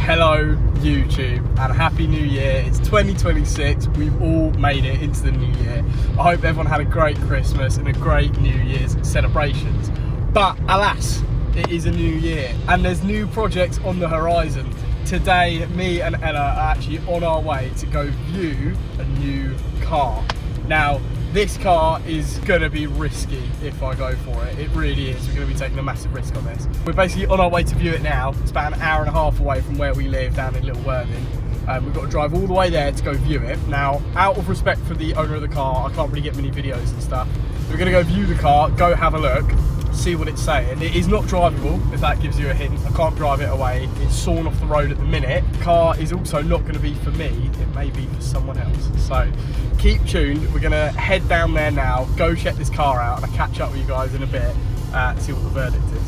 Hello YouTube and happy new year. It's 2026. We've all made it into the new year. I hope everyone had a great Christmas and a great New Year's celebrations. But alas, it is a new year and there's new projects on the horizon. Today, me and Ella are actually on our way to go view a new car. Now, this car is gonna be risky if I go for it. It really is. We're gonna be taking a massive risk on this. We're basically on our way to view it now. It's about an hour and a half away from where we live down in Little Worthing. We've got to drive all the way there to go view it. Now, out of respect for the owner of the car, I can't really get many videos and stuff. We're gonna go view the car, go have a look, see what it's saying. It is not drivable, if that gives you a hint. I can't drive it away. It's sawn off the road at the minute. The car is also not going to be for me. It may be for someone else. So keep tuned. We're going to head down there now, go check this car out, and I'll catch up with you guys in a bit, see what the verdict is.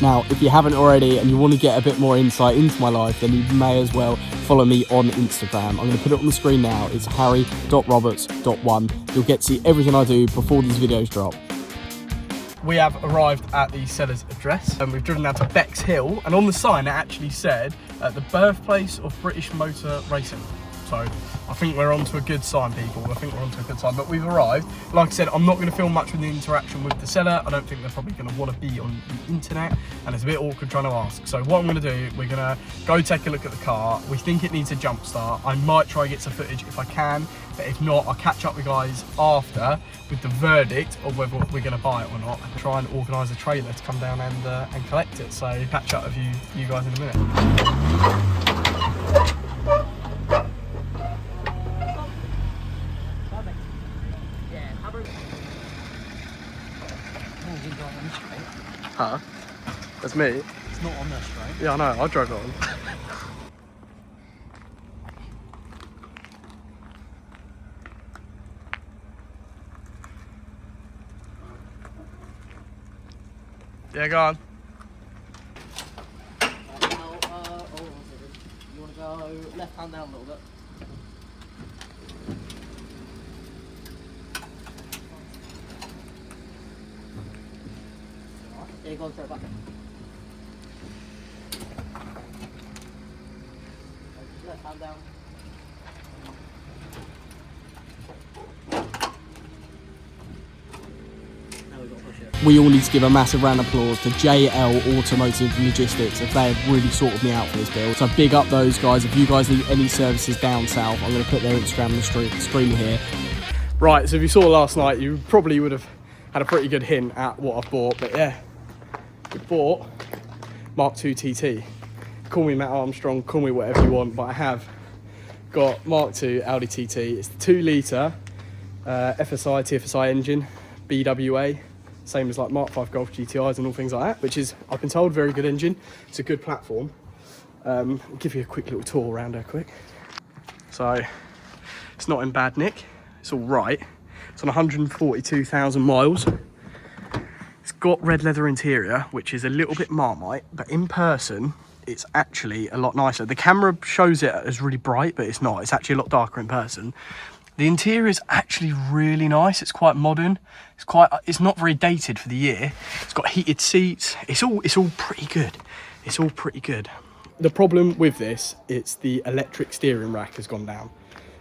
Now, if you haven't already and you want to get a bit more insight into my life, then you may as well follow me on Instagram. I'm going to put it on the screen now. It's harry.roberts.1. You'll get to see everything I do before these videos drop. We have arrived at the seller's address and we've driven down to Bexhill, and on the sign it actually said the birthplace of British motor racing. So I think we're on to a good sign, people. I think we're on to a good sign, but we've arrived. Like I said, I'm not going to film much with the interaction with the seller. I don't think they're probably going to want to be on the internet, and it's a bit awkward trying to ask. So what I'm going to do, we're going to go take a look at the car. We think it needs a jump start. I might try and get some footage if I can, but if not, I'll catch up with you guys after with the verdict of whether we're going to buy it or not, and try and organise a trailer to come down and collect it. So catch up with you guys in a minute. Huh? That's me. It's not on there straight. Yeah, I know. I drove it on. Yeah, go on. You want to go left hand down a little bit? Yeah, go on, throw it back. Left hand down. Now we've got to push it. We all need to give a massive round of applause to JL Automotive Logistics, if they have really sorted me out for this build. So big up those guys. If you guys need any services down south, I'm going to put their Instagram on the screen here. Right, so if you saw last night, you probably would have had a pretty good hint at what I've bought, but yeah. We bought MK2 TT. Call me Matt Armstrong, call me whatever you want, but I have got MK2 Audi TT. It's the 2 litre FSI, TFSI engine, BWA, same as like Mark 5 Golf GTIs and all things like that, which is, I've been told, very good engine. It's a good platform. I'll give you a quick little tour around her quick. So it's not in bad nick, it's all right. It's on 142,000 miles. It's got red leather interior, which is a little bit Marmite, but in person, it's actually a lot nicer. The camera shows it as really bright, but it's not. It's actually a lot darker in person. The interior is actually really nice. It's quite modern. It's not very dated for the year. It's got heated seats. It's all pretty good. It's all pretty good. The problem with this, it's the electric steering rack has gone down.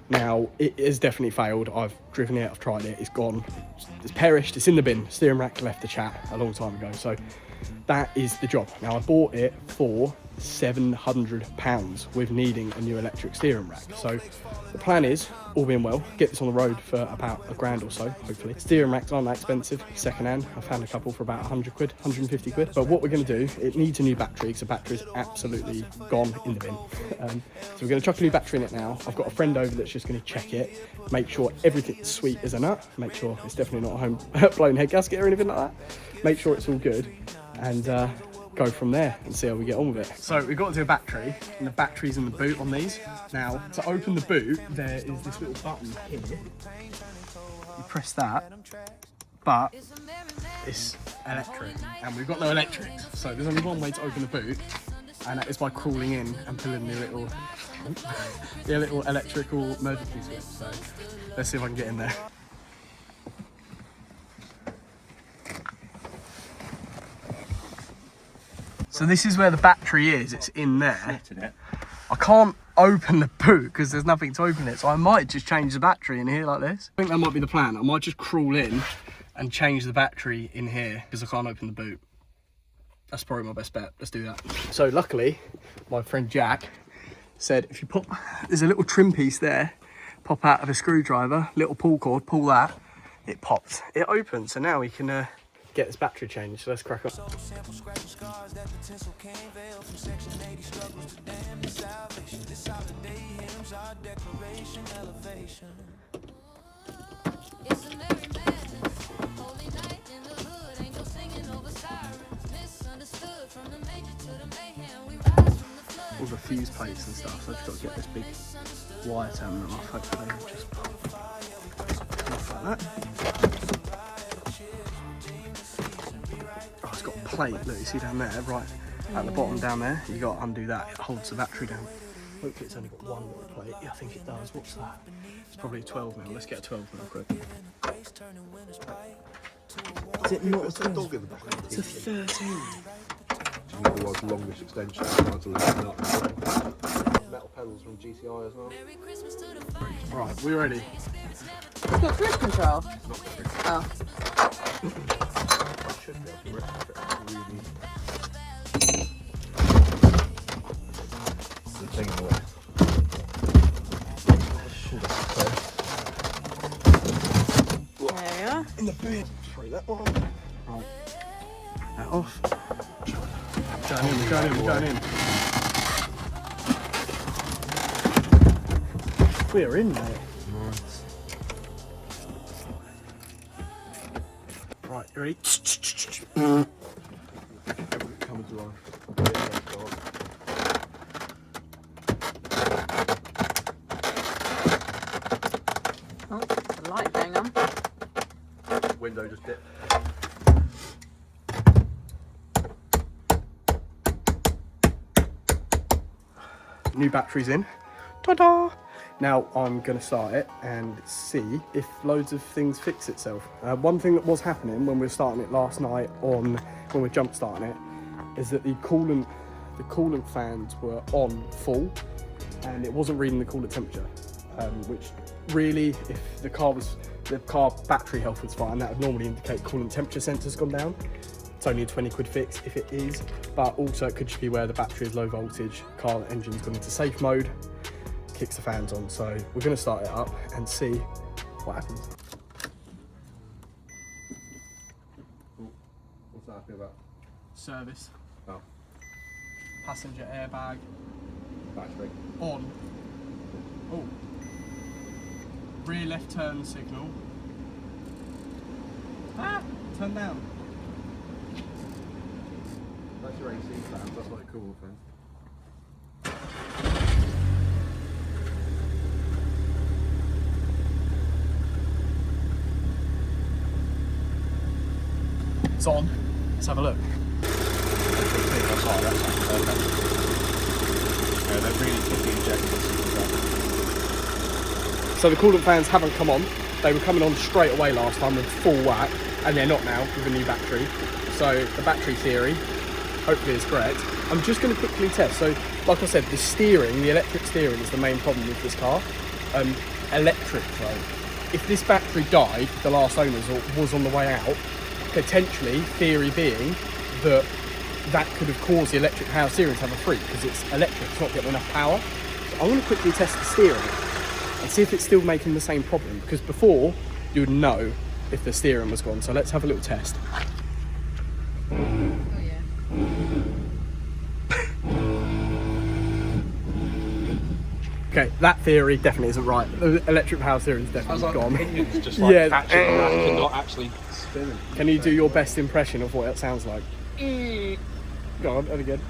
Now, it has definitely failed. I've driven it, I've tried it, it's gone. It's perished, it's in the bin. Steering rack left the chat a long time ago. So that is the job. Now, I bought it for £700 with needing a new electric steering rack. So the plan is, all being well, get this on the road for about £1,000 or so, hopefully. Steering racks aren't that expensive, second hand. I found a couple for about 100 quid, 150 quid. But what we're gonna do, it needs a new battery because the battery's absolutely gone in the bin. So we're gonna chuck a new battery in it now. I've got a friend over that's just gonna check it, make sure everything's sweet as a nut, make sure it's definitely not a home blown head gasket or anything like that. Make sure it's all good, and go from there and see how we get on with it. So we've got to do a battery, and the battery's in the boot on these. Now, to open the boot, there is this little button here. You press that, but it's electric, and we've got no electrics. So there's only one way to open the boot, and that is by crawling in and pulling the little electrical emergency switch. So let's see if I can get in there. So this is where the battery is. It's in there. I can't open the boot because there's nothing to open it. So I might just change the battery in here like this. I think that might be the plan. I might just crawl in and change the battery in here because I can't open the boot. That's probably my best bet. Let's do that. So luckily, my friend Jack said if you pop, there's a little trim piece there, pop out of a screwdriver, little pull cord, pull that, it pops, it opens. So now we can get this battery changed. So let's crack on. All the fuse plates and stuff, so I've just got to get this big wire terminal off. Hopefully just off like that. Oh, it's got a plate, look, you see down there, right at the bottom down there, you got to undo that, it holds the battery down. Hopefully it's only got one little plate. Yeah, I think it does. What's that? It's probably a 12mm. Let's get a 12mm quick. Is it not a 12? It's a 13. The world's longest extension. To loosen up. Metal pedals from GTI as well. Right, we ready? You've got cruise control. Oh. I should be able to retrofit really. The thing in the way. There you are. In the bin. Throw that one. Right. That off. Going in. We're in, mate. Nice. Right, you ready? Coming to life. Oh, the light going on. Window just dipped. New batteries in. Ta-da! Now I'm going to start it and see if loads of things fix itself. One thing that was happening when we were starting it last night when we were jump starting it, is that the coolant fans were on full and it wasn't reading the coolant temperature, which really, if the car battery health was fine, that would normally indicate coolant temperature sensor's gone down. It's only a 20 quid fix if it is, but also it could just be where the battery is low voltage, car engine's gone into safe mode, kicks the fans on. So we're going to start it up and see what happens. What's that happy about? Service. Oh. Passenger airbag. Battery. On. Oh. Rear left turn signal. Ah! Turn down. That's your AC fans, that's like a cool thing. It's on. Let's have a look. So the coolant fans haven't come on. They were coming on straight away last time with full whack, and they're not now with a new battery. So the battery theory, hopefully is correct. I'm just going to quickly test. So like I said, the steering, the electric steering is the main problem with this car. Electric though. If this battery died, the last owner's, or was on the way out, potentially, theory being, that could have caused the electric power steering to have a freak because it's electric, it's not getting enough power. So I'm going to quickly test the steering and see if it's still making the same problem, because before you would know if the steering was gone. So let's have a little test. Oh yeah. Okay, that theory definitely isn't right. The electric power steering is definitely gone. It's just like Yeah. catching that and not actually spinning. Can you do your best impression of what it sounds like? Go on, and again.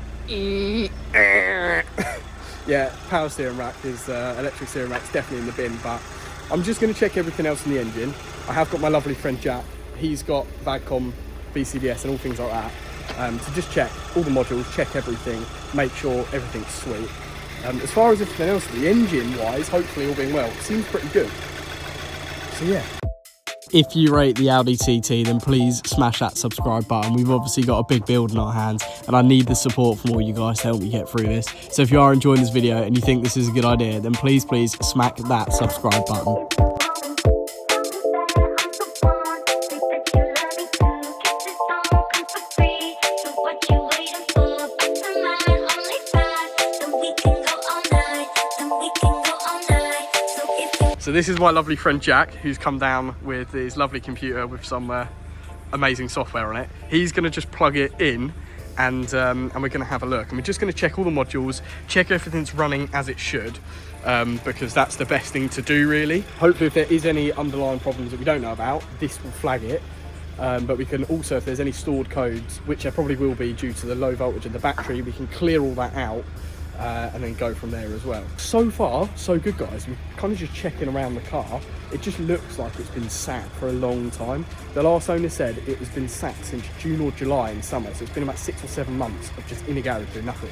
Yeah, power steering rack is, electric steering rack's definitely in the bin, but I'm just going to check everything else in the engine. I have got my lovely friend Jack. He's got VAGCOM, BCDS and all things like that. To just check all the modules, check everything, make sure everything's sweet. As far as everything else, the engine-wise, hopefully all being well, seems pretty good. So yeah. if you rate the Audi TT, then please smash that subscribe button. We've obviously got a big build in our hands, and I need the support from all you guys to help me get through this. So if you are enjoying this video and you think this is a good idea, then please smack that subscribe button. So this is my lovely friend Jack, who's come down with his lovely computer with some amazing software on it. He's going to just plug it in, and we're going to have a look. And we're just going to check all the modules, check everything's running as it should, because that's the best thing to do, really. Hopefully, if there is any underlying problems that we don't know about, this will flag it. But we can also, if there's any stored codes, which there probably will be due to the low voltage of the battery, we can clear all that out. And then go from there as well. So far, so good, guys. We're kind of just checking around the car. It just looks like it's been sat for a long time. The last owner said it has been sat since June or July in summer, so it's been about 6 or 7 months of just in a garage doing nothing.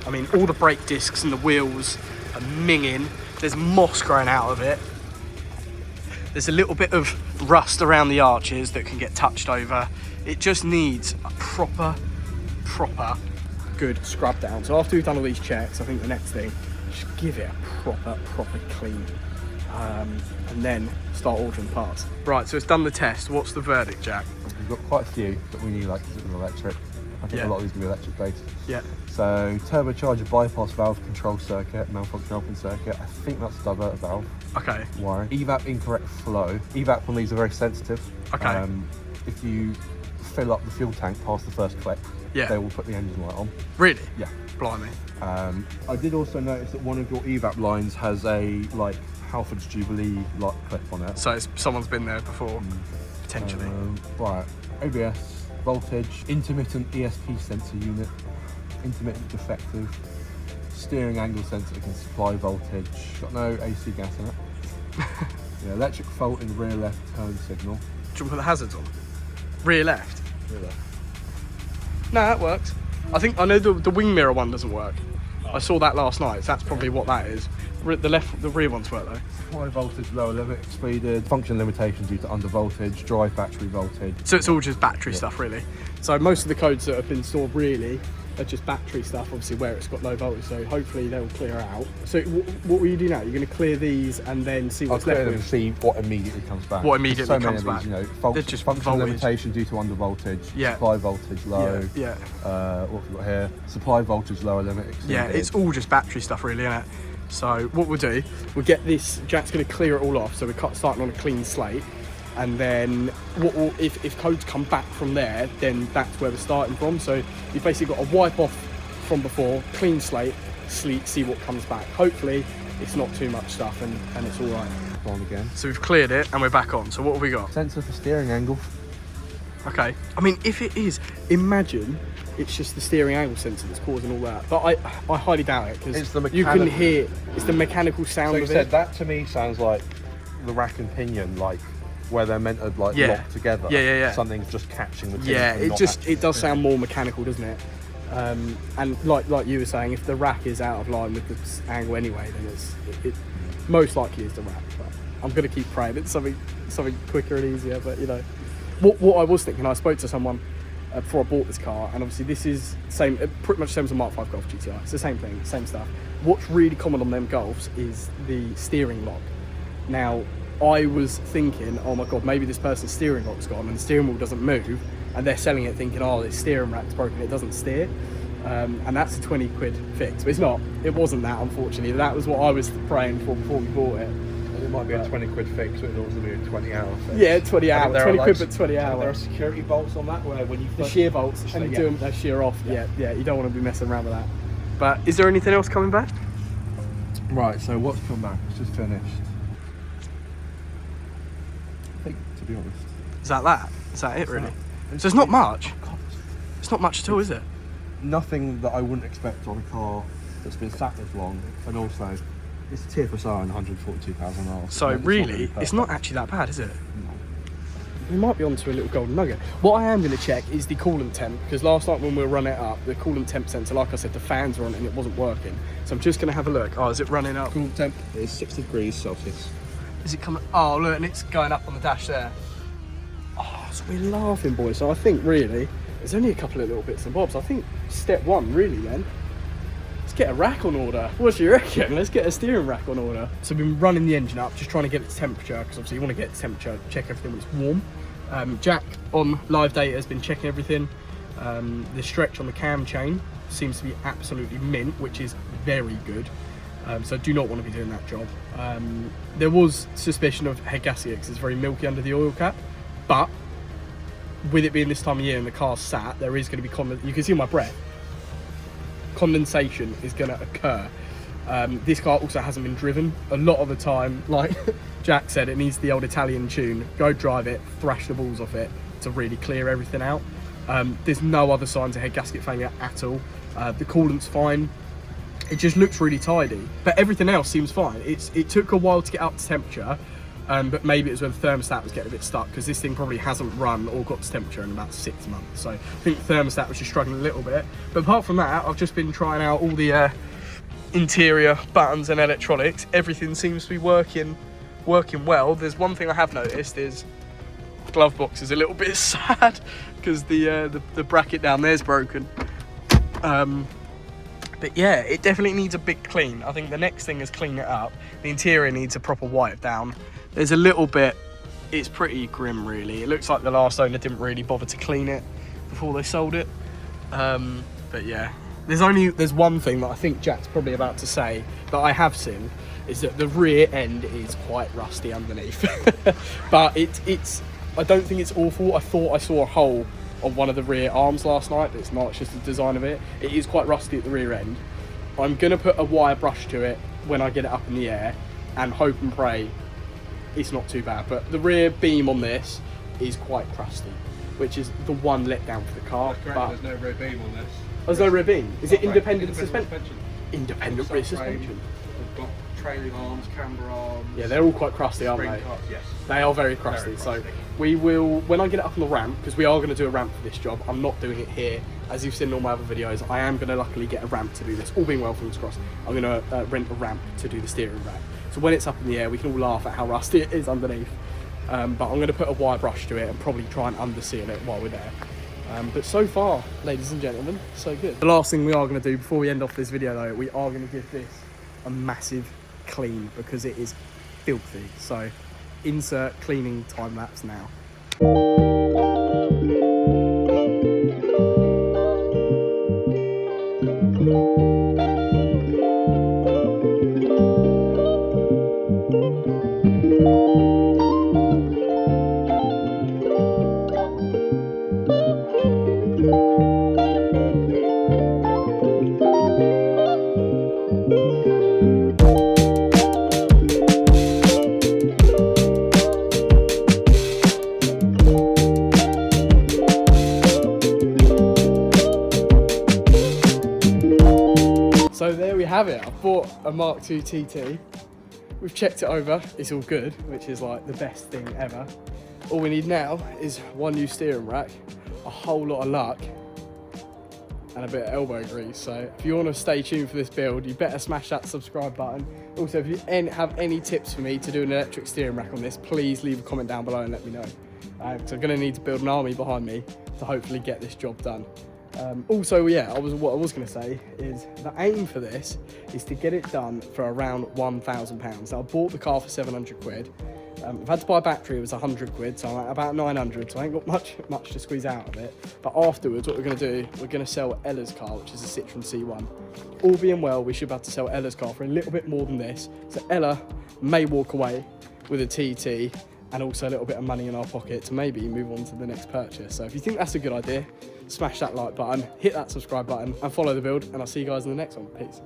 I mean, all the brake discs and the wheels are minging. There's moss growing out of it. There's a little bit of rust around the arches that can get touched over. It just needs a proper good scrub down. So after we've done all these checks, I think the next thing, just give it a proper clean, and then start ordering parts. Right, so it's done the test. What's the verdict, Jack? We've got quite a few that we need, like, because it was electric. I think a lot of these will be electric based. Yeah. So turbocharger bypass valve control circuit, malfunction open circuit. I think that's a diverter valve. Okay. Wiring. EVAP incorrect flow. EVAP on these are very sensitive. Okay. If you fill up the fuel tank past the first click, they will put the engine light on. Really? Yeah. Blimey. I did also notice that one of your EVAP lines has a like Halford's Jubilee light clip on it. So someone's been there before, potentially. Right. ABS, voltage, intermittent ESP sensor unit, intermittent defective, steering angle sensor that can supply voltage. Got no AC gas in it. Yeah, electric fault in rear left turn signal. Do you want to put the hazards on? Rear left? Rear left. No, that works. I think I know the wing mirror one doesn't work. I saw that last night, so that's probably what that is. The rear ones work though. High voltage, lower limit exceeded, function limitation due to under voltage, drive battery voltage. So it's all just battery stuff, really. So most of the codes that have been stored really are just battery stuff, obviously where it's got low voltage, so hopefully they'll clear out. So what will you do now? You're going to clear these and then see what's left I'll clear them and with? see what immediately comes back. What immediately so comes many back? These, you know, They're just function voltage. limitation due to under voltage, Yeah. supply voltage low, what have we got here? Supply voltage lower limit exceeded. Yeah, it's all just battery stuff really, isn't it? So what we'll do, we'll get this, Jack's going to clear it all off, so we're starting on a clean slate. And then if codes come back from there, then that's where we're starting from. So you've basically got to wipe off from before, clean slate, see what comes back. Hopefully it's not too much stuff and it's all right. On again. So we've cleared it and we're back on. So what have we got? Sensor for steering angle. Okay. I mean, if it is, imagine it's just the steering angle sensor that's causing all that. But I highly doubt it, because you can hear, it's the mechanical sound So you of said it. that to me sounds like the rack and pinion, like where they're meant to like lock together. Yeah. Something's just catching the pinion. Yeah, and not it does sound more mechanical, doesn't it? And like you were saying, if the rack is out of line with the angle anyway, then it most likely is the rack. But I'm going to keep praying it's something quicker and easier. But you know, what I was thinking, I spoke to someone before I bought this car, and obviously this is pretty much the same as a Mark 5 Golf GTI. It's the same thing, same stuff. What's really common on them Golfs is the steering lock. Now, I was thinking, oh my god, maybe this person's steering lock's gone and the steering wheel doesn't move, and they're selling it thinking, oh, this steering rack's broken, it doesn't steer. And that's a 20 quid fix, but it's not. It wasn't that, unfortunately. That was what I was praying for before we bought it. It might be a 20 quid fix, but it'll also be a 20-hour fix. Yeah, 20 hours. 20 quid, but 20 There hours. are security bolts on that where when you The shear bolts, and you do them, they shear off. Yeah, you don't want to be messing around with that. But is there anything else coming back? Right, so what's come back? It's just finished. I think, to be honest. Is that it, really? So it's not much. It's not much at all, is it? Nothing that I wouldn't expect on a car that's been sat this long, and also it's a TFSI and 142,000 miles. So It's not really, perfect. it's not actually that bad, is it? No. We might be onto a little golden nugget. What I am going to check is the coolant temp, because last night when we were running it up, the coolant temp sensor, like I said, the fans were on and it wasn't working. So I'm just going to have a look. Oh, is it running up? Coolant temp is 60 degrees Celsius. Is it coming? Oh, look, and it's going up on the dash there. So we're laughing, boys. So I think really, there's only a couple of little bits and bobs. I think step one really then, let's get a rack on order. What do you reckon? Let's get a steering rack on order. So we've been running the engine up, just trying to get its temperature, because obviously you want to get its temperature, check everything when it's warm. Jack on live data has been checking everything. The stretch on the cam chain seems to be absolutely mint, which is very good. So do not want to be doing that job. There was suspicion of head gasket because it's very milky under the oil cap, but with it being this time of year and the car's sat, there is going to be you can see my breath. Condensation is going to occur. This car also hasn't been driven. A lot of the time, like Jack said, it needs the old Italian tune. Go drive it, thrash the balls off it to really clear everything out. There's no other signs of head gasket failure at all. The coolant's fine. It just looks really tidy, but everything else seems fine. It took a while to get up to temperature, but maybe it was when the thermostat was getting a bit stuck, because this thing probably hasn't run or got to temperature in about 6 months. So I think the thermostat was just struggling a little bit. But apart from that, I've just been trying out all the interior buttons and electronics. Everything seems to be working well. There's one thing I have noticed is the glove box is a little bit sad because the bracket down there is broken. But yeah, it definitely needs a big clean. I think the next thing is clean it up. The interior needs a proper wipe down. There's a little bit, it's pretty grim really. It looks like the last owner didn't really bother to clean it before they sold it. But yeah, there's one thing that I think Jack's probably about to say that I have seen, is that the rear end is quite rusty underneath. But I don't think it's awful. I thought I saw a hole on one of the rear arms last night, but it's not, it's just the design of it. It is quite rusty at the rear end. I'm gonna put a wire brush to it when I get it up in the air and hope and pray it's not too bad. But the rear beam on this is quite crusty, which is the one letdown for the car. But there's no rear beam on this. There's no rear beam. Is it independent suspension? Independent rear suspension. We've got trailing arms, camber arms. Yeah, they're all quite crusty, aren't they? Yes. They are very crusty. So we will, when I get it up on the ramp, because we are going to do a ramp for this job. I'm not doing it here, as you've seen in all my other videos. I am going to luckily get a ramp to do this. All being well, fingers crossed. I'm going to rent a ramp to do the steering rack. So when it's up in the air, we can all laugh at how rusty it is underneath. But I'm going to put a wire brush to it and probably try and underseal it while we're there. But so far, ladies and gentlemen, so good. The last thing we are going to do before we end off this video though, we are going to give this a massive clean because it is filthy. So insert cleaning time lapse now. So there we have it. I bought a Mark II TT. We've checked it over. It's all good, which is like the best thing ever. All we need now is one new steering rack, a whole lot of luck, and a bit of elbow grease. So if you want to stay tuned for this build, you better smash that subscribe button. Also, if you have any tips for me to do an electric steering rack on this, please leave a comment down below and let me know. So I'm going to need to build an army behind me to hopefully get this job done. Also, yeah, what I was going to say is the aim for this is to get it done for around £1,000. Now, I bought the car for 700 quid. I've had to buy a battery, it was 100 quid, so I'm at about 900, so I ain't got much to squeeze out of it. But afterwards, what we're going to do, we're going to sell Ella's car, which is a Citroen C1. All being well, we should be able to sell Ella's car for a little bit more than this. So Ella may walk away with a TT and also a little bit of money in our pocket to maybe move on to the next purchase. So if you think that's a good idea, smash that like button, hit that subscribe button and follow the build, and I'll see you guys in the next one. Peace.